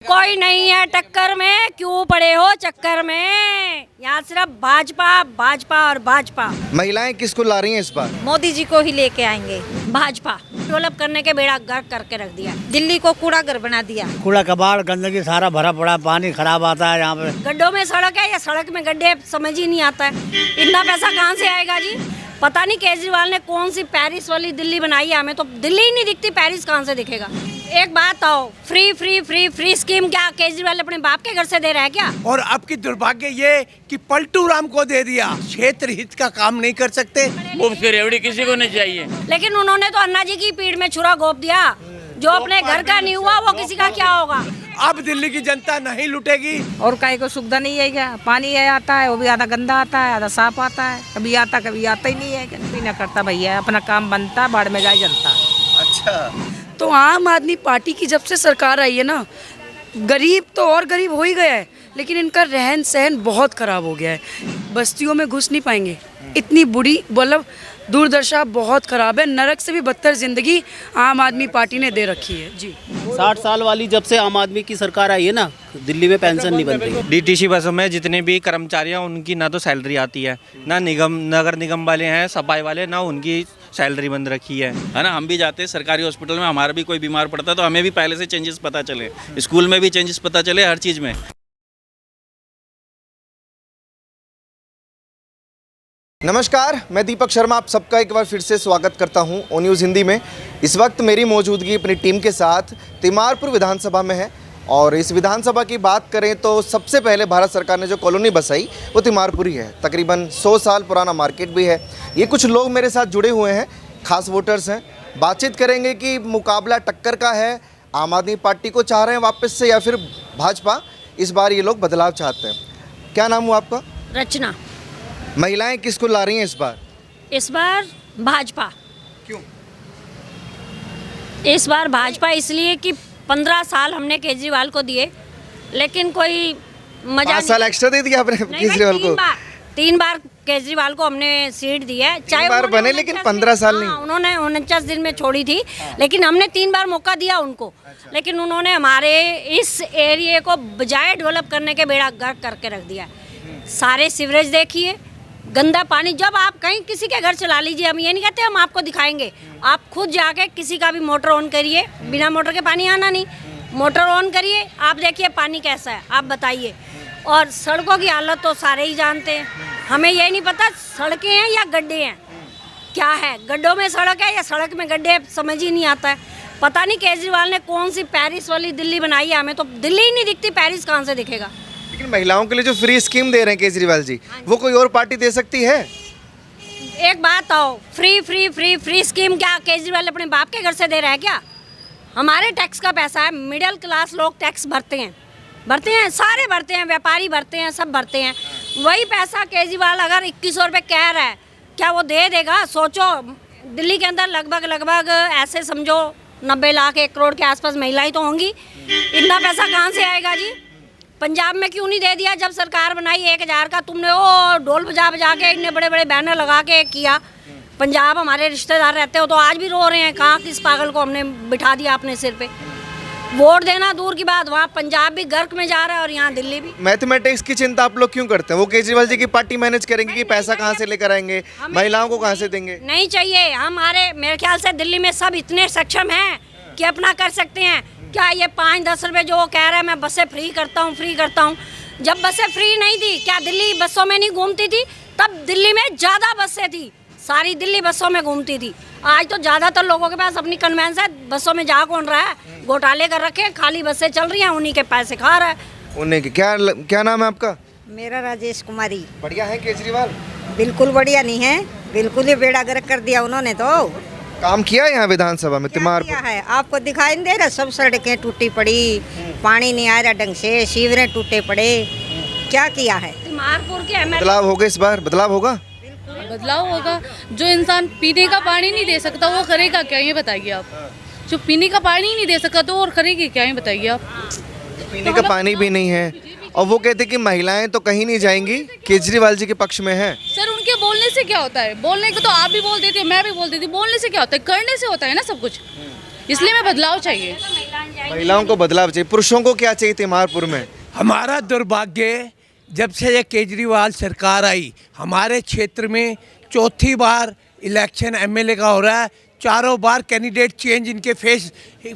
कोई नहीं है टक्कर में, क्यों पड़े हो चक्कर में। यहाँ सिर्फ भाजपा भाजपा और भाजपा। महिलाएं किसको ला रही हैं इस बार? मोदी जी को ही लेके आएंगे। भाजपा डेवलप करने के बेड़ा गर्क करके रख दिया, दिल्ली को कूड़ा घर बना दिया। कूड़ा कबाड़ गंदगी सारा भरा पड़ा, पानी खराब आता है यहाँ पे। गड्ढों में सड़क है या सड़क में गड्ढे, समझ ही नहीं आता है। इतना पैसा कहाँ से आएगा जी? पता नहीं केजरीवाल ने कौन सी पेरिस वाली दिल्ली बनाई है, हमें तो दिल्ली ही नहीं दिखती, पेरिस कहाँ से दिखेगा। एक बात आओ, free free free free scheme क्या केजरीवाल अपने बाप के घर से दे रहा है क्या? और अब की दुर्भाग्य ये कि पलटू राम को दे दिया। क्षेत्र हित का काम नहीं कर सकते। मुफ्त की रेवड़ी किसी को नहीं चाहिए। लेकिन उन्होंने तो अन्ना जी की पीठ में छुरा घोंप दिया। जो अपने घर का नहीं हुआ वो किसी का क्या होगा। अब दिल्ली की जनता नहीं लुटेगी। और काहे को सुविधा नहीं है क्या? पानी आता है, वो भी आधा गंदा आता है, आधा साफ आता है, कभी आता ही नहीं है। कभी ना करता भैया, अपना काम बनता, बाढ़ में जाए जनता। अच्छा, तो आम आदमी पार्टी की जब से सरकार आई है ना, गरीब तो और गरीब हो ही गया है, लेकिन इनका रहन सहन बहुत खराब हो गया है। बस्तियों में घुस नहीं पाएंगे, इतनी बुरी मतलब दुर्दशा बहुत खराब है। नरक से भी बदतर जिंदगी आम आदमी पार्टी ने दे रखी है जी। 60 साल वाली जब से आम आदमी की सरकार आई है ना, दिल्ली में पेंशन नहीं बन रही। डीटीसी बसों में जितने भी कर्मचारी हैं उनकी ना तो सैलरी आती है, ना नगर निगम वाले हैं, सफाई वाले, ना उनकी सैलरी बंद रखी है ना। हम भी जाते हैं सरकारी हॉस्पिटल में, हमारा भी कोई बीमार पड़ता है तो हमें भी पहले से चेंजेस पता चले, स्कूल में भी चेंजेस पता चले, हर चीज़ में। नमस्कार, मैं दीपक शर्मा आप सबका एक बार फिर से स्वागत करता हूं ओ न्यूज़ हिंदी में। इस वक्त मेरी मौजूदगी अपनी टीम के साथ तिमारपुर विधानसभा में है और इस विधानसभा की बात करें तो सबसे पहले भारत सरकार ने जो कॉलोनी बसाई वो तिमारपुर ही है। तकरीबन 100 साल पुराना मार्केट भी है। ये कुछ लोग मेरे साथ जुड़े हुए हैं, खास वोटर्स हैं। बातचीत करेंगे कि मुकाबला टक्कर का है, आम आदमी पार्टी को चाह रहे हैं वापस से या फिर भाजपा। इस बार ये लोग बदलाव चाहते हैं। क्या नाम हुआ आपका? रचना। महिलाएं किसको ला रही हैं इस बार? इस बार भाजपा। क्यों? इस बार भाजपा इसलिए कि 15 साल हमने केजरीवाल को दिए, लेकिन कोई मजा 5 साल एक्स्ट्रा दे दिया आपने केजरीवाल को? 3 बार केजरीवाल को हमने सीट दी है। 3 बार बने लेकिन 15 साल नहीं। उन्होंने 49 दिन में छोड़ी थी, लेकिन हमने 3 बार मौका दिया उनको। लेकिन उन्होंने हमारे इस एरिया को बजाय डेवलप करने के बेड़ा गर्क करके रख दिया। सारे सीवरेज देखिए, गंदा पानी। जब आप कहीं किसी के घर चला लीजिए, हम ये नहीं कहते, हम आपको दिखाएंगे, आप खुद जाके किसी का भी मोटर ऑन करिए, बिना मोटर के पानी आना नहीं। मोटर ऑन करिए, आप देखिए पानी कैसा है, आप बताइए। और सड़कों की हालत तो सारे ही जानते हैं। हमें यही नहीं पता सड़कें हैं या गड्ढे हैं, क्या है। गड्ढों में सड़क है या सड़क में गड्ढे, समझ ही नहीं आता है। पता नहीं केजरीवाल ने कौन सी पेरिस वाली दिल्ली बनाई है, हमें तो दिल्ली ही नहीं दिखती, पेरिस कहाँ से दिखेगा। लेकिन महिलाओं के लिए जो फ्री स्कीम दे रहे हैं केजरीवाल जी, वो कोई और पार्टी दे सकती है? एक बात आओ, free free free free scheme क्या केजरीवाल अपने बाप के घर से दे रहा है क्या? हमारे टैक्स का पैसा है, मिडिल क्लास लोग टैक्स भरते हैं, सारे भरते हैं, व्यापारी भरते हैं, सब भरते हैं। वही पैसा केजरीवाल अगर 2100 रुपये कह रहा है, क्या वो दे देगा? सोचो, दिल्ली के अंदर लगभग ऐसे समझो 90 लाख 1 करोड़ के आसपास महिलाएं तो होंगी। इतना पैसा कहाँ से आएगा जी? पंजाब में क्यों नहीं दे दिया? जब सरकार बनाई 1000 का, तुमने वो ढोल बजा बजा के इतने बड़े बड़े बैनर लगा के किया। पंजाब हमारे रिश्तेदार रहते हो तो आज भी रो रहे हैं, कहाँ किस पागल को हमने बिठा दिया अपने सिर पे। वोट देना दूर की बात, वहाँ पंजाब भी गर्क में जा रहा है और यहाँ दिल्ली भी। मैथमेटिक्स की चिंता आप लोग क्यों करते हैं? वो केजरीवाल जी की पार्टी मैनेज करेंगे कि पैसा कहाँ से लेकर आएंगे, महिलाओं को कहाँ से देंगे? नहीं चाहिए। हमारे मेरे ख्याल से दिल्ली में सब इतने सक्षम हैं कि अपना कर सकते हैं। क्या ये 5-10 रुपये जो वो कह रहे हैं मैं बसें फ्री करता हूँ, जब बसें फ्री नहीं थी, क्या दिल्ली बसों में नहीं घूमती थी? तब दिल्ली में ज़्यादा बसें थी, सारी दिल्ली बसों में घूमती थी। आज तो ज़्यादातर लोगों के पास अपनी कन्वेंस है, बसों में जा कौन रहा है? घोटाले कर रखे हैं, खाली बसें चल रही हैं, उन्हीं के पैसे खा रहा है। उन्हें के क्या नाम है आपका? मेरा राजेश कुमारी। बढ़िया है केजरीवाल? बिल्कुल बढ़िया नहीं है, बिल्कुल ही बेड़ा गर्क कर दिया उन्होंने। तो काम किया यहाँ विधानसभा में तिमारपुर? क्या है आपको दिखाई नहीं दे रहा? सब सड़कें टूटी पड़ी, पानी नहीं आ रहा ढंग से, सीवरेज टूटे पड़े। क्या किया है? तिमारपुर के बदलाव होगा इस बार? बदलाव होगा? बदलाव होगा। जो इंसान पीने का पानी नहीं दे सकता वो करेगा क्या, ये बताइए आप। जो पीने का पानी नहीं दे सकता तो और करेगी क्या, ये बताइए आप। पीने का पानी भी नहीं है और वो कहते कि महिलाएं तो कहीं नहीं जाएंगी, केजरीवाल जी के पक्ष में है। सर उनके बोलने से क्या होता है? बोलने को तो आप भी बोल देती हो, मैं भी बोल देती हूँ। बोलने से क्या होता है? करने से होता है ना सब कुछ। इसलिए मैं बदलाव चाहिए। महिलाओं को बदलाव चाहिए, पुरुषों को क्या चाहिए तिमारपुर में? हमारा दुर्भाग्य, जब से ये केजरीवाल सरकार आई, हमारे क्षेत्र में चौथी बार इलेक्शन एमएलए का हो रहा है। चारों बार कैंडिडेट चेंज,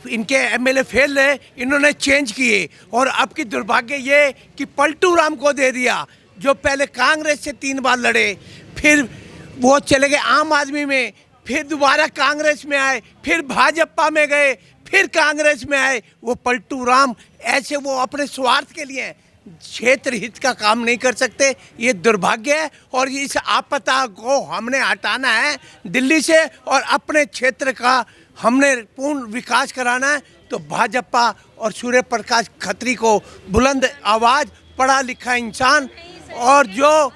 इनके एमएलए फेल रहे, इन्होंने चेंज किए। और अब की दुर्भाग्य ये कि पलटू राम को दे दिया, जो पहले कांग्रेस से 3 बार लड़े, फिर वो चले गए आम आदमी में, फिर दोबारा कांग्रेस में आए, फिर भाजपा में गए, फिर कांग्रेस में आए। वो पलटू राम ऐसे वो अपने स्वार्थ के लिए हैं, क्षेत्र हित का काम नहीं कर सकते। ये दुर्भाग्य है और इस आपदा को हमने हटाना है दिल्ली से और अपने क्षेत्र का हमने पूर्ण विकास कराना है। तो भाजपा और सूर्य प्रकाश खत्री को बुलंद आवाज़, पढ़ा लिखा इंसान और जो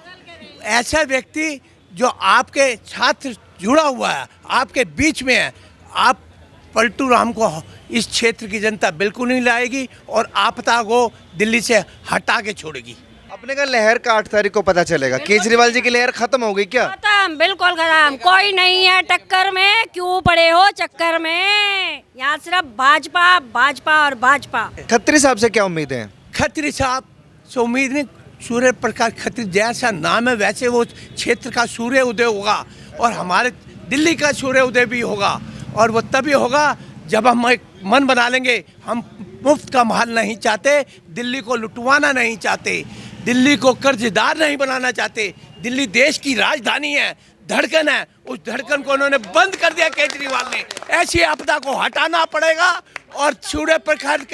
ऐसा व्यक्ति जो आपके साथ जुड़ा हुआ है, आपके बीच में है, आप पलटू राम को इस क्षेत्र की जनता बिल्कुल नहीं लाएगी और आपदा को दिल्ली से हटा के छोड़ेगी। अपने का लहर का 8 तारीख को पता चलेगा। केजरीवाल जी की लहर खत्म हो गई क्या? खत्म, बिल्कुल खत्म। कोई नहीं है टक्कर में, क्यों पड़े हो चक्कर में? यहाँ सिर्फ भाजपा, भाजपा और भाजपा। खत्री साहब से क्या उम्मीद है? खत्री साहब से उम्मीद नहीं, सूर्य प्रकाश खत्री जैसा नाम है वैसे वो क्षेत्र का सूर्य उदय होगा और हमारे दिल्ली का सूर्य उदय भी होगा। और वो तभी होगा जब हम एक मन बना लेंगे, हम मुफ्त का महल नहीं चाहते, दिल्ली को लुटवाना नहीं चाहते, दिल्ली को कर्जदार नहीं बनाना चाहते। दिल्ली देश की राजधानी है, धड़कन है, उस धड़कन को उन्होंने बंद कर दिया केजरीवाल ने। ऐसी आपदा को हटाना पड़ेगा और सूर्य प्रकाश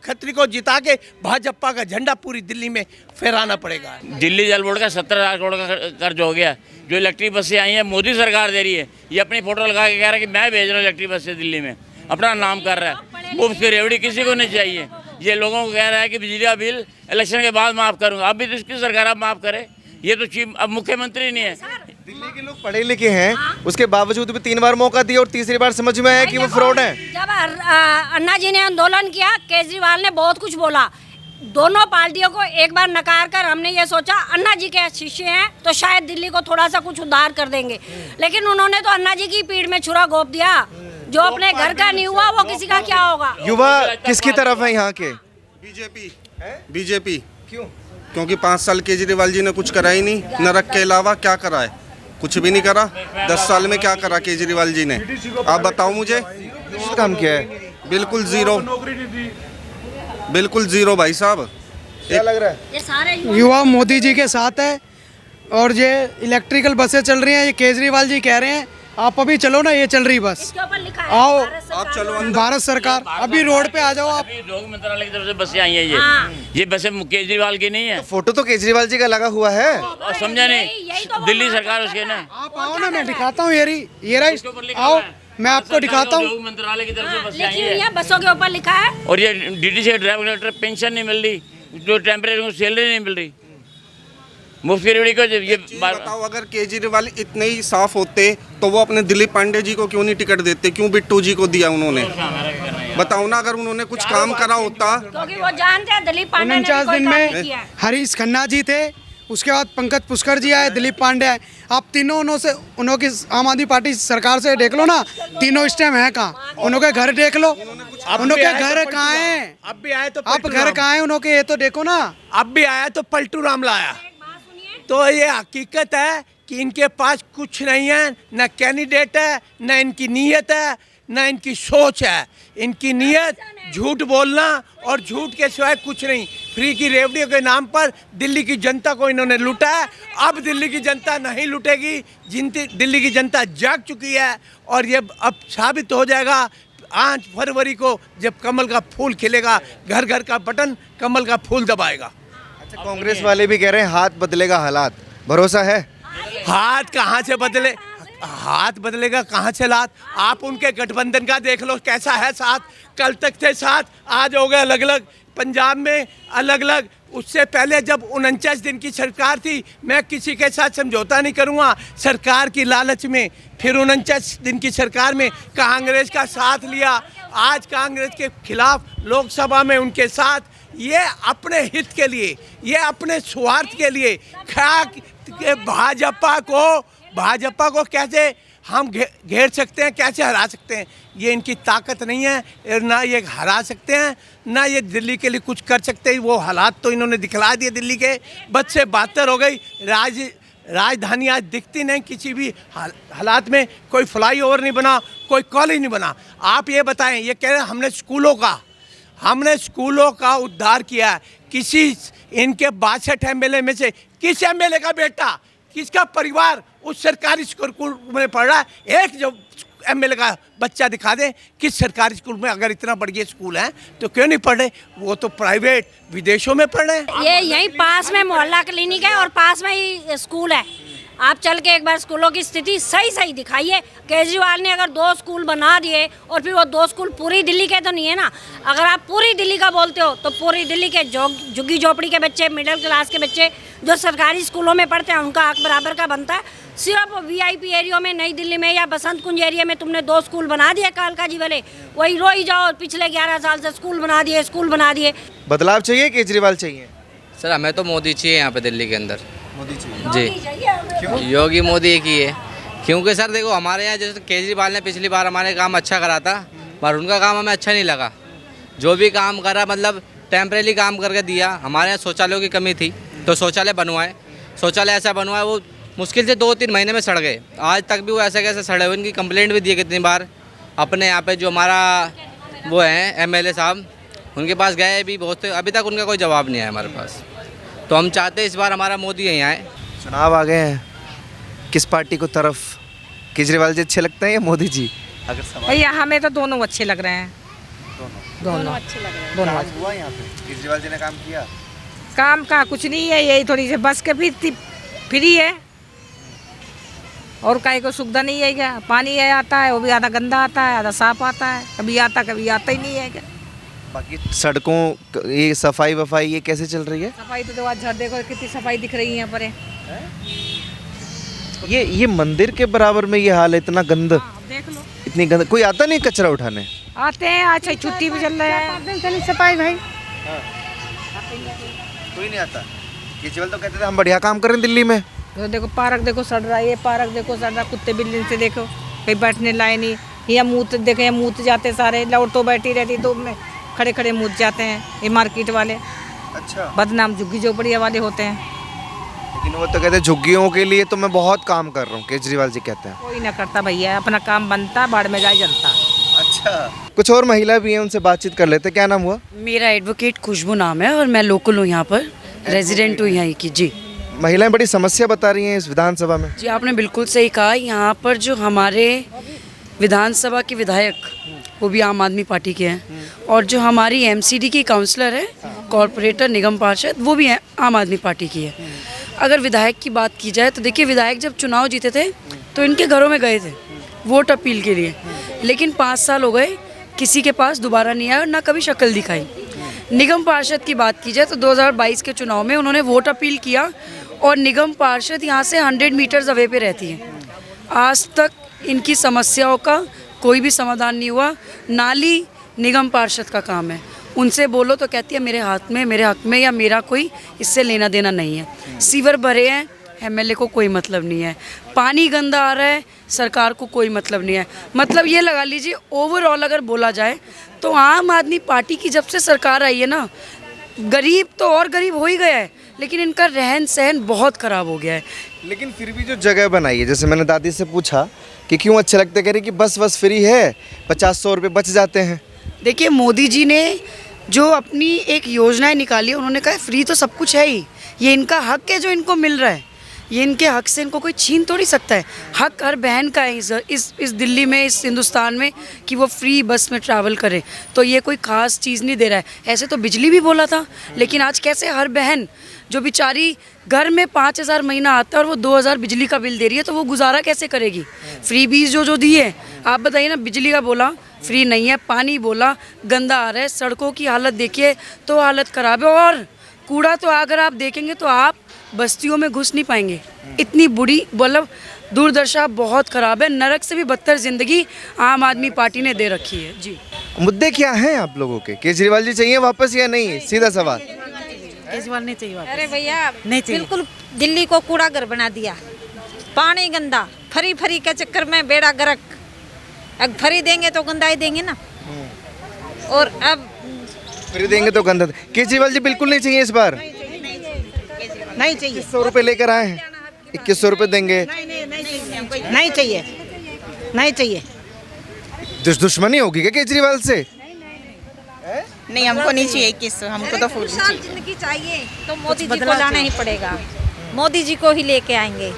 खत्री को जिता के भाजपा का झंडा पूरी दिल्ली में फहराना पड़ेगा। दिल्ली जल बोर्ड का 17,000 करोड़ का कर्ज हो गया। जो इलेक्ट्रिक बसें आई हैं मोदी सरकार दे रही है। ये अपनी फोटो लगा के कह रहा है कि मैं भेज रहा हूँ इलेक्ट्रिक बसें दिल्ली में, अपना नाम कर रहा है। मुफ्त की रेवड़ी किसी को नहीं चाहिए। ये लोगों को कह रहा है कि बिजली का बिल इलेक्शन के बाद माफ़ करूँगा। अब भी तो इसकी सरकार अब माफ़ करे, ये तो चीफ अब मुख्यमंत्री नहीं है। दिल्ली के लोग पढ़े लिखे हैं, उसके बावजूद भी 3 बार मौका दिया और तीसरी बार समझ में आया कि वो फ्रॉड है। जब अन्ना जी ने आंदोलन किया, केजरीवाल ने बहुत कुछ बोला। दोनों पार्टियों को एक बार नकार कर हमने ये सोचा अन्ना जी के शिष्य हैं तो शायद दिल्ली को थोड़ा सा कुछ उद्धार कर देंगे, लेकिन उन्होंने तो अन्ना जी की पीठ में छुरा घोंप दिया। जो अपने घर का नहीं हुआ वो किसी का क्या होगा। युवा किसकी तरफ है यहाँ के? बीजेपी। क्यों? क्योंकि 5 साल केजरीवाल जी ने कुछ करा ही नहीं, नरक के अलावा क्या करा है? कुछ भी नहीं करा। 10 साल में क्या करा केजरीवाल जी ने? आप बताओ मुझे। काम किया है? बिल्कुल जीरो, बिल्कुल जीरो भाई साहब। क्या लग रहा है? ये सारे युवा मोदी जी के साथ है और ये इलेक्ट्रिकल बसें चल रही हैं। ये केजरीवाल जी कह रहे हैं आप अभी चलो ना, ये चल रही बस, आओ आप चलो अंदर। भारत सरकार अभी रोड पे आ जाओ आप। अभी उद्योग मंत्रालय की तरफ से बसें आई हैं। ये बसें केजरीवाल की नहीं है। फोटो तो केजरीवाल जी का लगा हुआ है। और समझा नहीं, दिल्ली सरकार उसके ना। आप आओ ना, मैं दिखाता हूँ। ये रही, आओ मैं आपको दिखाता हूँ। उद्योग मंत्रालय की तरफ से बसें आई लेकिन हैं बसों के ऊपर लिखा है। और ये डीटी से ड्राइवर पेंशन नहीं मिल रही, जो टेम्परेरी सैलरी नहीं मिल रही, मुफ्त की रेवड़ी को। ये बताओ, अगर केजरीवाल इतने ही साफ होते तो वो अपने दिलीप पांडे जी को क्यों नहीं टिकट देते? क्यों बिट्टू जी को दिया उन्होंने? बताओ ना, अगर उन्होंने कुछ काम करा होता। क्योंकि वो जानते हैं दिलीप पांडे ने 49 कोई दिन काम नहीं में किया है। हरीश खन्ना जी थे, उसके बाद पंकज पुष्कर जी आए, दिलीप पांडे आए। आप तीनों उन्हों की आम आदमी पार्टी सरकार से देख लो ना, तीनों इस टाइम है कहाँ? उनके घर देख लो, उनके घर कहाँ हैं? अब भी आए तो आप घर कहाँ हैं उनके, ये तो देखो ना। अब भी आया तो पलटू राम लाया। तो ये हकीकत है कि इनके पास कुछ नहीं है, न कैंडिडेट है, न इनकी नीयत है, न इनकी सोच है। इनकी नीयत झूठ बोलना और झूठ के सिवाय कुछ नहीं। फ्री की रेवड़ियों के नाम पर दिल्ली की जनता को इन्होंने लूटा है। अब दिल्ली की जनता नहीं लूटेगी। दिल्ली की जनता जाग चुकी है और ये अब साबित हो जाएगा 5 फरवरी को, जब कमल का फूल खिलेगा, घर घर का बटन कमल का फूल दबाएगा। कांग्रेस वाले भी कह रहे हैं हाथ बदलेगा हालात, भरोसा है? हाथ कहाँ से बदले, हाथ बदलेगा कहाँ से लात? आप उनके गठबंधन का देख लो कैसा है साथ। कल तक थे साथ, आज हो गए अलग अलग। पंजाब में अलग अलग, उससे पहले जब 49 दिन की सरकार थी, मैं किसी के साथ समझौता नहीं करूँगा सरकार की लालच में। फिर 49 दिन की सरकार में कांग्रेस का साथ लिया, आज कांग्रेस के खिलाफ लोकसभा में उनके साथ। ये अपने हित के लिए, ये अपने स्वार्थ के लिए भाजपा को कैसे हम घेर सकते हैं, कैसे हरा सकते हैं। ये इनकी ताकत नहीं है, और ना ये हरा सकते हैं, ना ये दिल्ली के लिए कुछ कर सकते हैं। वो हालात तो इन्होंने दिखला दिए दिल्ली के, बद से बदतर हो गई राजधानी। आज दिखती नहीं किसी भी हालात में। कोई फ्लाईओवर नहीं बना, कोई कॉलेज नहीं बना। आप ये बताएं, ये कह रहे हैं हमने स्कूलों का उद्धार किया है। किसी इनके 62 एमएलए में से किस एमएलए का बेटा, किसका परिवार उस सरकारी स्कूल में पढ़ रहा है? एक जो एमएलए का बच्चा दिखा दे किस सरकारी स्कूल में। अगर इतना बढ़िया स्कूल है तो क्यों नहीं पढ़ रहे? वो तो प्राइवेट विदेशों में पढ़ रहे हैं। ये यहीं पास में मोहल्ला क्लिनिक है और पास में ही स्कूल है। आप चल के एक बार स्कूलों की स्थिति सही दिखाइए। केजरीवाल ने अगर 2 स्कूल बना दिए, और फिर वो 2 स्कूल पूरी दिल्ली के तो नहीं है ना। अगर आप पूरी दिल्ली का बोलते हो तो पूरी दिल्ली के झुग्गी झोपड़ी के बच्चे, मिडिल क्लास के बच्चे जो सरकारी स्कूलों में पढ़ते हैं, उनका हक बराबर का बनता है। सिर्फ वीआईपी एरिया में, नई दिल्ली में या बसंत कुंज एरिया में तुमने 2 स्कूल बना दिए कालका जी वाले, वही रो ही जाओ। पिछले 11 साल से स्कूल बना दिए। बदलाव चाहिए, केजरीवाल चाहिए? सर हमें तो मोदी चाहिए यहाँ पे दिल्ली के अंदर। मोदी चाहिए जी, योगी मोदी एक ही है। क्योंकि सर देखो, हमारे यहाँ जैसे केजरीवाल ने पिछली बार हमारे काम अच्छा करा था, पर उनका काम हमें अच्छा नहीं लगा। जो भी काम करा मतलब टेम्परेरी काम करके दिया। हमारे यहाँ शौचालयों की कमी थी तो शौचालय बनवाए। शौचालय ऐसा बनवाए वो मुश्किल से 2-3 महीने में सड़ गए। आज तक भी वो ऐसे कैसे सड़े हुए। इनकी कंप्लेंट भी दी कितनी बार। अपने यहाँ पे जो हमारा वो है एमएलए साहब, उनके पास गए भी बहुत, अभी तक उनका कोई जवाब नहीं आया हमारे पास। तो हम चाहते हैं इस बार हमारा मोदी यहीं आए। चुनाव आ गए हैं, किस पार्टी को तरफ? केजरीवाल जी अच्छे लगते हैं या मोदी जी? अगर भैया हमें तो दोनों अच्छे लग रहे हैं। दोनों अच्छे लग रहे हैं। दोनों आज हुआ यहाँ पे? केजरीवाल जी ने काम किया? काम का कुछ नहीं है, यही थोड़ी सी बस के फ्री है और काहे को सुविधा नहीं है क्या। पानी है आता है, वो भी आधा गंदा आता है, आधा साफ आता है। कभी आता ही नहीं है क्या। बाकी सड़कों ये सफाई वफाई ये कैसे चल रही है? सफाई तो आज झड़ देखो कितनी सफाई दिख रही है यहाँ पर है। ये मंदिर के बराबर में ये हाल है, इतना गंदा। देख लो इतनी गंदा, कोई आता नहीं कचरा उठाने? आते हैं, आज छुट्टी भी चल रहा है। सफाई भाई कोई नहीं आता। केजरीवाल तो कहते थे हम बढ़िया काम करें दिल्ली में। तो देखो पार्क देखो सड़ रहा है, ये पार्क देखो सड़ रहा, कुत्ते बिल्ली से देखो कहीं बैठने लाए नहीं। या मूत देखे, या मूत जाते सारे औरतों बैठी रहती तो में खड़े मूत जाते हैं ये मार्केट वाले। अच्छा, बदनाम झुग्गी झोपड़िया वाले होते हैं। लेकिन वो तो कहते हैं झुग्गियों के लिए तो मैं बहुत काम कर रहा हूँ, केजरीवाल जी कहते हैं। कोई ना करता भैया, अपना काम बनता, बाढ़ में जाए जनता। अच्छा, कुछ और महिला भी हैं, उनसे बातचीत कर लेते। क्या नाम हुआ? मेरा एडवोकेट खुशबू नाम है और मैं लोकल हूँ, यहाँ पर रेजिडेंट हूँ यहाँ की। जी, महिलाएं बड़ी समस्या बता रही हैं इस विधानसभा में। जी आपने बिल्कुल सही कहा। यहाँ पर जो हमारे विधानसभा के विधायक, वो भी आम आदमी पार्टी के हैं, और जो हमारी एमसीडी की काउंसलर है, कॉरपोरेटर निगम पार्षद, वो भी आम आदमी पार्टी की है। अगर विधायक की बात की जाए तो देखिए, विधायक जब चुनाव जीते थे तो इनके घरों में गए थे वोट अपील के लिए, लेकिन 5 साल हो गए, किसी के पास दोबारा नहीं आया और ना कभी शक्ल दिखाई। निगम पार्षद की बात की जाए तो 2022 के चुनाव में उन्होंने वोट अपील किया और निगम पार्षद यहाँ से 100 मीटर्स अवे पे रहती है। आज तक इनकी समस्याओं का कोई भी समाधान नहीं हुआ। नाली निगम पार्षद का काम है, उनसे बोलो तो कहती है मेरे हाथ में, मेरे हक में, या मेरा कोई इससे लेना देना नहीं है। सीवर भरे हैं, एमएलए को कोई मतलब नहीं है। पानी गंदा आ रहा है, सरकार को कोई मतलब नहीं है। मतलब ये लगा लीजिए, ओवरऑल अगर बोला जाए तो आम आदमी पार्टी की जब से सरकार आई है ना, गरीब तो और गरीब हो ही गया है, लेकिन इनका रहन सहन बहुत ख़राब हो गया है। लेकिन फिर भी जो जगह बनाई है, जैसे मैंने दादी से पूछा कि क्यों अच्छे लगते, कह रही कि बस फ्री है, 50-100 रुपये बच जाते हैं। देखिए, मोदी जी ने जो अपनी एक योजनाएं निकाली, उन्होंने कहा फ्री तो सब कुछ है ही, ये इनका हक है जो इनको मिल रहा है, ये इनके हक से इनको कोई छीन थोड़ी सकता है। हक हर बहन का है इस दिल्ली में, इस हिंदुस्तान में, कि वो फ्री बस में ट्रैवल करे। तो ये कोई ख़ास चीज़ नहीं दे रहा है। ऐसे तो बिजली भी बोला था, लेकिन आज कैसे हर बहन जो बेचारी घर में 5,000 महीना आता है और वो 2,000 बिजली का बिल दे रही है, तो वो गुजारा कैसे करेगी? फ्री बीज जो दिए, आप बताइए ना। बिजली का बोला फ्री नहीं है, पानी बोला गंदा आ रहा है, सड़कों की हालत देखिए तो हालत ख़राब है, और कूड़ा तो अगर आप देखेंगे तो आप बस्तियों में घुस नहीं पाएंगे। इतनी बुरी मतलब दुर्दशा बहुत ख़राब है। नरक से भी बदतर ज़िंदगी आम आदमी पार्टी ने दे रखी है। जी, मुद्दे क्या हैं आप लोगों के? केजरीवाल जी चाहिए वापस या नहीं? सीधा सवाल। केजरीवाल नहीं चाहिए वापस। अरे भैया नहीं चाहिए। बिल्कुल दिल्ली को कूड़ा घर बना दिया, पानी गंदा, फ्री फ्री के चक्कर में बेड़ा गर्क। अब फ्री देंगे तो गंदाई देंगे ना। और अब फ्री देंगे तो गंदा। केजरीवाल जी बिल्कुल नहीं चाहिए इस बार। नहीं चाहिए। 100 रुपये लेकर आए हैं, 2100 रुपये देंगे। नहीं चाहिए, नहीं चाहिए। दुश्मनी होगी क्या केजरीवाल से? नहीं, हमको नहीं चाहिए 2100, हमको तो फुल खुशहाल जिंदगी चाहिए तो मोदी जी को लाना ही पड़ेगा। मोदी जी को ही लेके आएंगे,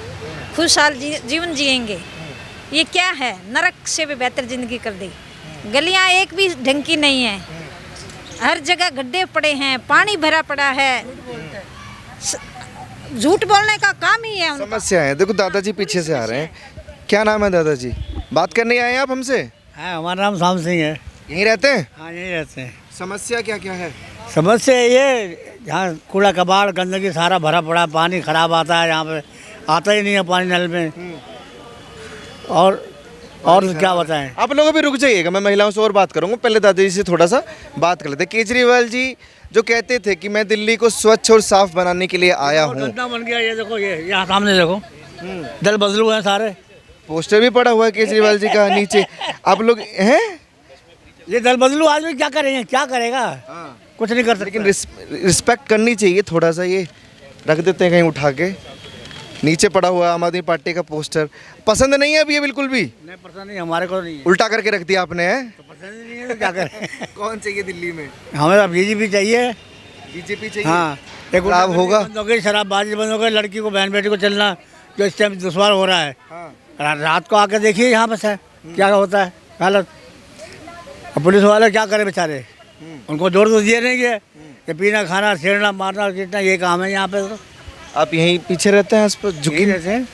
खुशहाल जीवन जिएंगे। ये क्या है, नरक से भी बेहतर जिंदगी कर दी। गलियां एक भी ढंग की नहीं है, हर जगह गड्ढे पड़े हैं, पानी भरा पड़ा है। झूठ बोलने का काम ही है उनका। समस्या है। देखो दादाजी पीछे से आ रहे हैं। क्या नाम है दादाजी? बात करने आए हैं आप हमसे? हाँ, हमारा नाम शाम सिंह है। यहीं रहते हैं? हाँ, यहीं रहते हैं। समस्या क्या क्या है? समस्या ये, यहाँ कूड़ा कबाड़ गंदगी सारा भरा पड़ा है, पानी खराब आता है, यहाँ पे आता ही नहीं है पानी नल में। और क्या बताएं? आप लोग अभी रुक जाइएगा, मैं महिलाओं से और बात करूंगा। पहले दादाजी से थोड़ा सा बात कर लेते हैं। केजरीवाल जी जो कहते थे कि मैं दिल्ली को स्वच्छ और साफ बनाने के लिए आया हूँ। गंदा बन गया, ये देखो, ये यहाँ सामने देखो, दल बदलू हैं सारे। पोस्टर भी पड़ा हुआ है केजरीवाल जी का नीचे। आप लोग हैं? ये दल बदलू आदमी क्या करेंगे, क्या करेगा? कुछ नहीं कर सकते। लेकिन रिस्पेक्ट करनी चाहिए थोड़ा सा। ये रख देते हैं कहीं उठा के। नीचे पड़ा हुआ आम आदमी पार्टी का पोस्टर। पसंद नहीं है अभी ये बिल्कुल भी? नहीं, पसंद नहीं, हमारे को नहीं है। उल्टा करके रख दिया आपने, है? तो पसंद नहीं है तो क्या करें? कौन चाहिए दिल्ली में? हमें अब बीजेपी चाहिए। बीजेपी चाहिए। हाँ, एक लाभ होगा। बंद हो गई, शराबबाजी बंद हो गई, लड़की को बहन बेटी को चलना जो इस टाइम दुश्वार हो रहा है। रात को आके देखिए यहाँ पे है क्या होता है हालत। और पुलिस वाले क्या करें बेचारे, उनको जोर तो दिए नहीं है कि पीना खाना छेड़ना मारना कितना ये काम है यहाँ पे। तो आप यहीं पीछे रहते हैं, आसपास झुकी रहते हैं।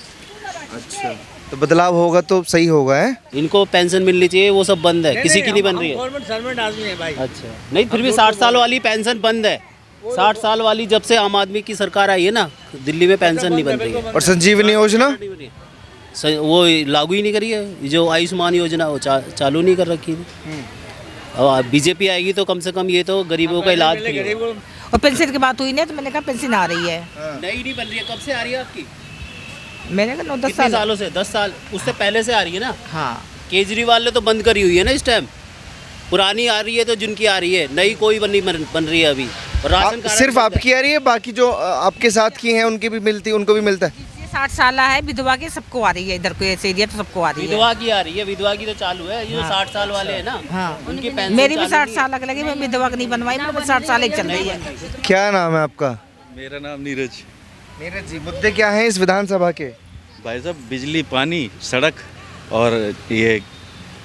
अच्छा, तो बदलाव होगा तो सही होगा, है? इनको पेंशन मिलनी चाहिए, वो सब बंद है, किसी की नहीं बन रही है। गवर्नमेंट सर्वेंट आदमी है भाई। अच्छा, नहीं फिर भी 60 साल वाली पेंशन बंद है। 60 साल वाली जब से आम आदमी की सरकार आई है ना, दिल्ली में पेंशन नहीं बन रही है। और संजीवनी योजना वो लागू ही नहीं करी है। जो आयुष्मान योजना वो चालू नहीं कर रखी है। अब बीजेपी आएगी तो कम से कम ये तो गरीबों का इलाज फ्री हो। और पेंशन की बात हुई ना, तो मैंने कहा पेंशन आ रही है। नहीं बन रही है। कब से आ रही है आपकी? मैंने कहा 9-10 कितने सालों से? 10 साल उससे पहले से आ रही है ना। हाँ, केजरीवाल ने तो बंद करी हुई है ना इस टाइम। पुरानी आ रही है तो जिनकी आ रही है, नई कोई बन रही है अभी। राशन कार्ड सिर्फ आपकी आ रही है, बाकी जो आपके साथ की हैं उनकी भी मिलती, उनको भी मिलता है? 60 साल है, विधवा के सबको आ रही है। इधर को ऐसे एरिया तो सबको आ रही है। विधवा की आ रही है, विधवा की तो चालू है। ये 60 साल वाले हैं ना, हाँ, उनकी पेंशन मेरी भी 60 साल लगे, मैं विधवा की नहीं बनवाई, मेरे 60 साल एक चल रही है। क्या नाम है आपका? मेरा नाम नीरज। नीरज जी, मुद्दे क्या हैं इस विधानसभा के? भाई साहब, बिजली, पानी, सड़क और ये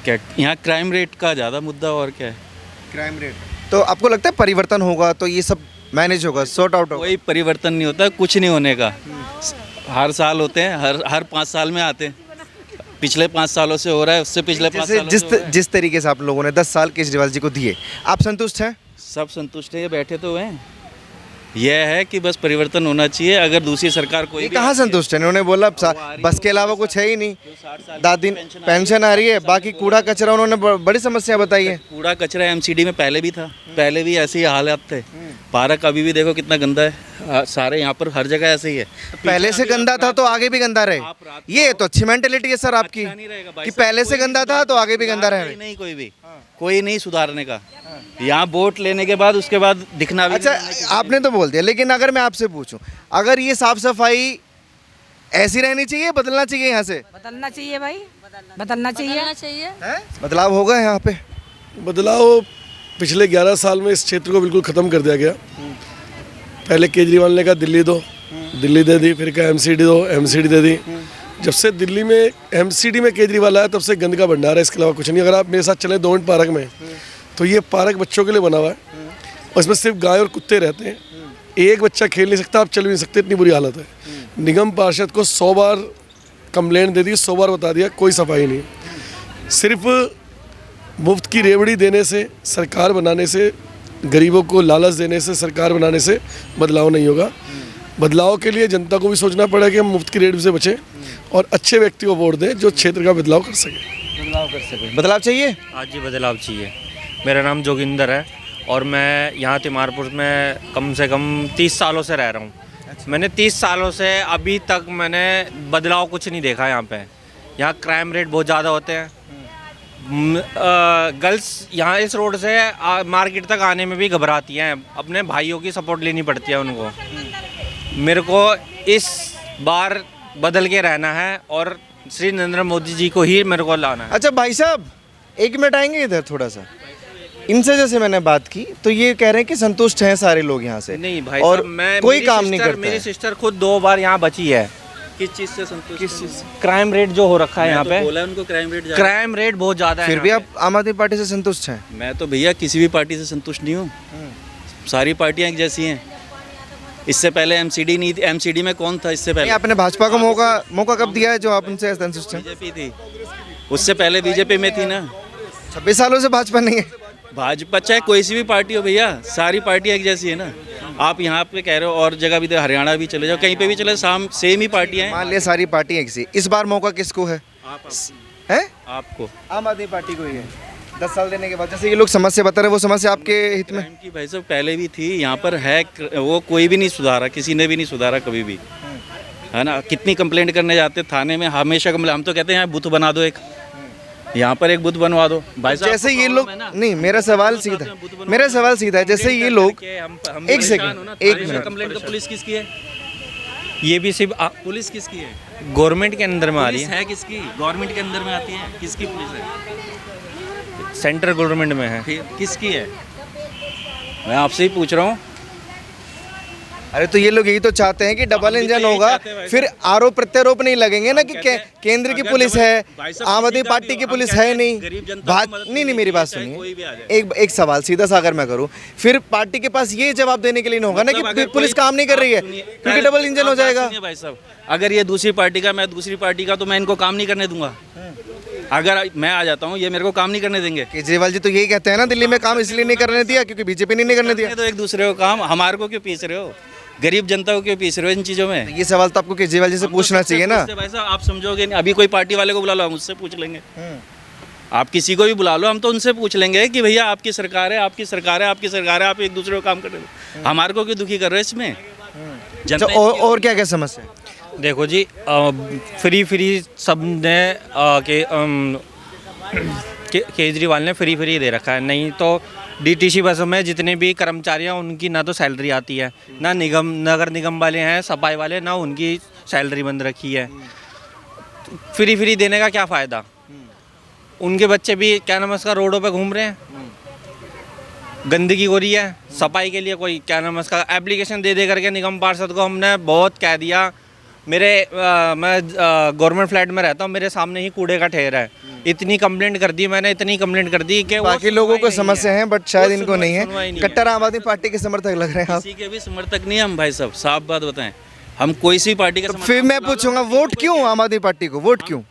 क्या यहाँ क्राइम रेट का ज़्यादा मुद्दा। और क्या है? Crime rate. तो आपको लगता है परिवर्तन होगा तो ये सब मैनेज होगा, सॉर्ट आउट होगा? कोई परिवर्तन नहीं होता, कुछ नहीं होने का। हर साल होते हैं, हर 5 साल में आते हैं। पिछले 5 सालों से हो रहा है, उससे पिछले 5 सालों से हो रहा है। जिस तरीके से आप लोगों ने 10 साल केजरीवाल जी को दिए, आप संतुष्ट हैं? सब संतुष्ट है, ये बैठे तो हैं। यह है कि बस परिवर्तन होना चाहिए। अगर दूसरी सरकार कोई कहाँ संतुष्ट है? उन्होंने बोला बस के अलावा कुछ है ही नहीं। दादी पेंशन आ रही है, बाकी कूड़ा कचरा उन्होंने बड़ी समस्या बताई है। कूड़ा कचरा एमसीडी में पहले भी था, पहले भी ऐसे ही हालात थे। पार्क अभी भी देखो कितना गंदा है, सारे यहाँ पर हर जगह ऐसे ही है। पहले से गंदा था तो आगे भी गंदा रहे, ये तो अच्छी मेंटेलिटी है सर आपकी कि पहले से गंदा था तो आगे भी गंदा रहे। नहीं, कोई नहीं सुधारने का। यहाँ वोट लेने के बाद उसके बाद दिखना भी। अच्छा, आपने तो बोल दिया, लेकिन अगर मैं आपसे पूछूं, अगर ये साफ सफाई ऐसी रहनी चाहिए, बदलना चाहिए यहाँ से? बदलना चाहिए भाई, बदलना चाहिए। बदलाव होगा यहाँ पे? बदलाव पिछले 11 साल में इस क्षेत्र को बिल्कुल ख़त्म कर दिया गया। पहले केजरीवाल ने कहा दिल्ली दो, दिल्ली दे दी, फिर कहा एमसीडी दो, एमसीडी दे दी। जब से दिल्ली में एमसीडी में केजरीवाल आया तब से गंद का भंडार है, इसके अलावा कुछ नहीं। अगर आप मेरे साथ चलें दोंड पार्क में, तो ये पार्क बच्चों के लिए बना हुआ है और इसमें सिर्फ गाय और कुत्ते रहते हैं। एक बच्चा खेल नहीं सकता, आप चल भी नहीं सकते, इतनी बुरी हालत है। निगम पार्षद को 100 बार कंप्लेंट दे दी, 100 बार बता दिया, कोई सफाई नहीं। सिर्फ मुफ्त की रेवड़ी देने से, सरकार बनाने से, गरीबों को लालच देने से, सरकार बनाने से बदलाव नहीं होगा। बदलाव के लिए जनता को भी सोचना पड़ेगा कि हम मुफ्त की रेवड़ी से बचें और अच्छे व्यक्ति को वोट दें जो क्षेत्र का बदलाव कर सके। बदलाव चाहिए? आज जी बदलाव चाहिए। मेरा नाम जोगिंदर है और मैं यहाँ तिमारपुर में कम से कम 30 सालों से रह रहा हूँ। मैंने 30 सालों से अभी तक मैंने बदलाव कुछ नहीं देखा यहाँ पे। यहाँ क्राइम रेट बहुत ज़्यादा होते हैं। गर्ल्स यहाँ इस रोड से मार्केट तक आने में भी घबराती हैं, अपने भाइयों की सपोर्ट लेनी पड़ती है उनको। मेरे को इस बार बदल के रहना है और श्री नरेंद्र मोदी जी को ही मेरे को लाना है। अच्छा भाई साहब, 1 मिनट आएंगे इधर थोड़ा सा। इनसे जैसे मैंने बात की तो ये कह रहे हैं कि संतुष्ट हैं सारे लोग यहाँ से। नहीं भाई और साहब, मैं कोई काम नहीं करता मेरी है। सिस्टर खुद 2 बार यहाँ बची है। किस चीज़ से संतुष्ट? किस चीज़? क्राइम रेट जो हो रखा है यहाँ पे। बोला उनको क्राइम रेट बहुत ज़्यादा है। फिर भी आप आम आदमी पार्टी से संतुष्ट हैं? मैं तो भैया किसी भी पार्टी से संतुष्ट नहीं हूँ। सारी पार्टियाँ एक जैसी हैं। इससे पहले एमसीडी नहीं थी। एमसीडी में कौन था इससे पहले? आपने भाजपा को मौका कब दिया है जो आप उनसे संतुष्ट हैं? बीजेपी थी, उससे पहले बीजेपी में थी ना। 26 सालों से भाजपा नहीं है। भाजपा चाहे कोई सी भी पार्टी हो भैया, सारी पार्टियाँ एक जैसी है ना। आप यहाँ पे कह रहे हो और जगह भी, हरियाणा भी चले जाओ, कहीं पे भी चले, सेम ही पार्टियाँ हैं। मान लिया सारी पार्टियाँ एक सी। इस बार मौका किसको है? आपको। आम आदमी पार्टी को ही है। 10 साल देने के बाद जैसे ये लोग समस्या बता रहे हैं, वो समस्या आपके हित में? की भाई साहब पहले भी थी यहाँ पर है, वो कोई भी नहीं सुधारा, किसी ने भी नहीं सुधारा कभी भी, है ना। कितनी कंप्लेंट करने जाते थाने में, हमेशा कंप्लेंट। हम तो कहते हैं यहाँ बूथ बना दो, एक यहाँ पर एक बूथ बनवा दो भाई साहब। जैसे ये लोग नहीं, मेरा सवाल सीधा है, जैसे ये लोग एक सेकंड, 1 मिनट। कंप्लेंट का पुलिस किसकी है? ये भी सिर्फ पुलिस किसकी है? गवर्नमेंट के अंदर में आ रही है। किसकी? गवर्नमेंट के अंदर में आती है। किसकी पुलिस है? सेंट्रल गवर्नमेंट में है। फिर किसकी है? मैं आपसे ही पूछ रहा हूँ। अरे तो ये लोग यही तो चाहते हैं कि डबल इंजन होगा, फिर आरोप प्रत्यारोप नहीं लगेंगे ना कि केंद्र की पुलिस है, आम आदमी पार्टी की पुलिस है नहीं। नहीं, मेरी बात सुनिए। एक सवाल सीधा सा अगर मैं करूं, फिर पार्टी के पास ये जवाब देने के लिए नहीं होगा ना कि पुलिस काम नहीं कर रही है क्योंकि डबल इंजन हो जाएगा। भाई साहब, अगर ये दूसरी पार्टी का, मैं दूसरी पार्टी का, तो मैं इनको काम नहीं करने दूंगा। अगर मैं आ जाता हूँ, ये मेरे को काम नहीं करने देंगे। केजरीवाल जी तो यही कहते हैं ना, दिल्ली में काम इसलिए नहीं करने दिया क्योंकि बीजेपी ने नहीं करने दिया। तो एक दूसरे को काम, हमारे को क्यों पीस रहे हो? गरीब जनता को क्यों पीस रहे हो इन चीज़ों में? ये सवाल तो आपको केजरीवाल जी से पूछना चाहिए ना। भाई साहब आप समझोगे नहीं। अभी कोई पार्टी वाले को बुला लो, हम उससे पूछ लेंगे। आप किसी को भी बुला लो, हम तो उनसे पूछ लेंगे कि भैया आपकी सरकार है, आपकी सरकार है, आपकी सरकार है, आप एक दूसरे को काम कर रहे हो, हमारे को क्यों दुखी कर रहे हो इसमें? और क्या क्या समस्या है? देखो जी, फ्री सब ने केजरीवाल ने फ्री दे रखा है। नहीं तो डीटीसी बसों में जितने भी कर्मचारी हैं उनकी ना तो सैलरी आती है, ना नगर निगम वाले हैं, सफाई वाले, ना उनकी सैलरी बंद रखी है। फ्री देने का क्या फ़ायदा? उनके बच्चे भी क्या नाम है उसका रोडों पे घूम रहे हैं, गंदगी हो रही है। सफाई के लिए कोई क्या नाम है उसका एप्लीकेशन दे करके निगम पार्षद को हमने बहुत कह दिया। मैं गवर्नमेंट फ्लैट में रहता हूँ, मेरे सामने ही कूड़े का ढेर है। इतनी कंप्लेंट कर दी मैंने, इतनी कंप्लेंट कर दी कि बाकी लोगों को समस्या है बट शायद इनको नहीं है। कट्टर आम आदमी पार्टी के समर्थक लग रहे हैं आप। किसी के भी समर्थक नहीं हम भाई साहब, साफ बात बताएं। हम कोई सी पार्टी का फिर मैं पूछूंगा वोट क्यों आम आदमी पार्टी को, वोट क्यों?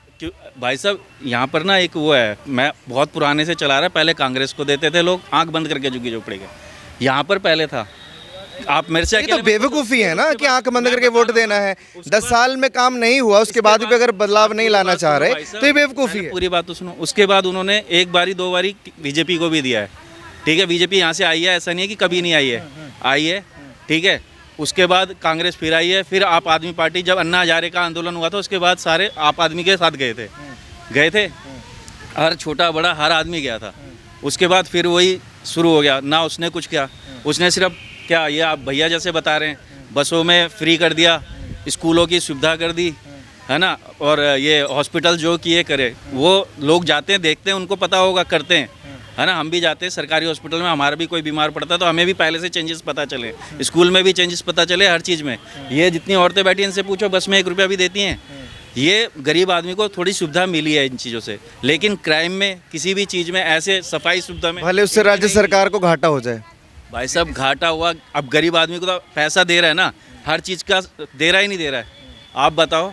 भाई साहब यहाँ पर ना एक वो है, मैं बहुत पुराने से चला रहा है। पहले कांग्रेस को देते थे लोग आंख बंद करके, झुग्गी झोपड़ी के। यहाँ पर पहले था। आप मेरे से तो बेवकूफ़ी है ना कि आंख बंद करके वोट देना है। 10 साल में काम नहीं हुआ, उसके बाद भी अगर बदलाव नहीं लाना चाह रहे तो ये बेवकूफ़ी है। पूरी बात तो सुनो। उसके बाद उन्होंने 1 बारी 2 बारी बीजेपी को भी दिया है, ठीक है। बीजेपी यहाँ से आई है, ऐसा नहीं है कि कभी नहीं आई है, ठीक है। उसके बाद कांग्रेस फिर आई है, फिर आप आदमी पार्टी। जब अन्ना हजारे का आंदोलन हुआ था उसके बाद सारे आप आदमी के साथ गए थे। हर छोटा बड़ा हर आदमी गया था। उसके बाद फिर वही शुरू हो गया ना। उसने कुछ किया, उसने सिर्फ क्या, ये आप भैया जैसे बता रहे हैं, बसों में फ्री कर दिया, स्कूलों की सुविधा कर दी, है ना। और ये हॉस्पिटल जो किए करे, वो लोग जाते हैं, देखते हैं, उनको पता होगा, करते हैं, है ना। हम भी जाते हैं सरकारी हॉस्पिटल में, हमारा भी कोई बीमार पड़ता है तो हमें भी पहले से चेंजेस पता चले, स्कूल में भी चेंजेस पता चले, हर चीज़ में। ये जितनी औरतें बैठी हैं इनसे पूछो, बस में 1 रुपया भी देती हैं। ये गरीब आदमी को थोड़ी सुविधा मिली है इन चीज़ों से, लेकिन क्राइम में, किसी भी चीज़ में, ऐसे सफाई सुविधा में भले उससे राज्य सरकार को घाटा हो जाए। भाई साहब घाटा हुआ, अब गरीब आदमी को तो पैसा दे रहा है ना, हर चीज़ का दे रहा ही नहीं दे रहा है। आप बताओ,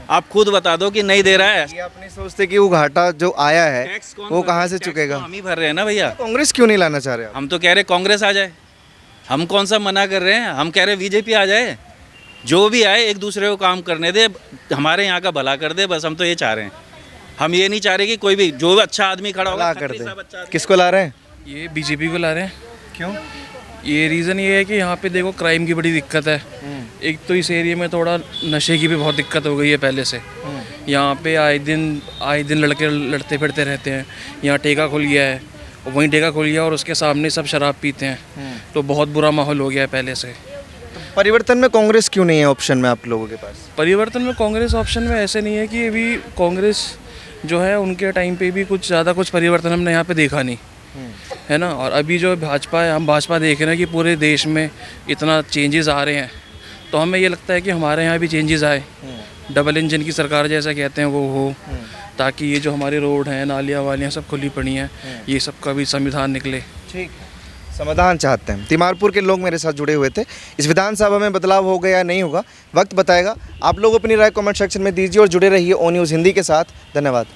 आप खुद बता दो कि नहीं दे रहा है। ये आप नहीं सोचते कि वो घाटा जो आया है वो कहाँ से चुकेगा? हम ही भर रहे हैं ना भैया। कांग्रेस क्यों नहीं लाना चाह रहे? हम तो कह रहे कांग्रेस आ जाए। हम कौन सा मना कर रहे हैं? हम कह रहे बीजेपी आ जाए, जो भी आए एक दूसरे को काम करने दे, हमारे यहाँ का भला कर दे, बस हम तो ये चाह रहे हैं। हम ये नहीं चाह रहे कि कोई भी जो अच्छा आदमी खड़ा होगा कर दे। किसको ला रहे हैं? ये बीजेपी को ला रहे हैं। क्यों? ये रीज़न ये है कि यहाँ पे देखो क्राइम की बड़ी दिक्कत है। एक तो इस एरिया में थोड़ा नशे की भी बहुत दिक्कत हो गई है पहले से। यहाँ पे आए दिन लड़के लड़ते फिरते रहते हैं। यहाँ ठेका खुल गया है, वहीं ठेका खुल गया और उसके सामने सब शराब पीते हैं। तो बहुत बुरा माहौल हो गया है पहले से। परिवर्तन में कांग्रेस क्यों नहीं है ऑप्शन में आप लोगों के पास? परिवर्तन में कांग्रेस ऑप्शन में ऐसे नहीं है कि अभी कांग्रेस जो है उनके टाइम पे भी कुछ ज़्यादा कुछ परिवर्तन हमने यहाँ पे देखा नहीं है ना। और अभी जो भाजपा है, हम भाजपा देख रहे हैं कि पूरे देश में इतना चेंजेस आ रहे हैं, तो हमें ये लगता है कि हमारे यहाँ भी चेंजेस आए, डबल इंजन की सरकार जैसा कहते हैं वो हो, ताकि ये जो हमारे रोड हैं, नालियाँ वालियाँ सब खुली पड़ी हैं, ये सब का भी संविधान निकले। ठीक है, समाधान चाहते हैं। तिमारपुर के लोग मेरे साथ जुड़े हुए थे। इस विधानसभा में बदलाव होगा या नहीं होगा, वक्त बताएगा। आप लोग अपनी राय कमेंट सेक्शन में दीजिए और जुड़े रहिए ओ न्यूज़ हिंदी के साथ। धन्यवाद।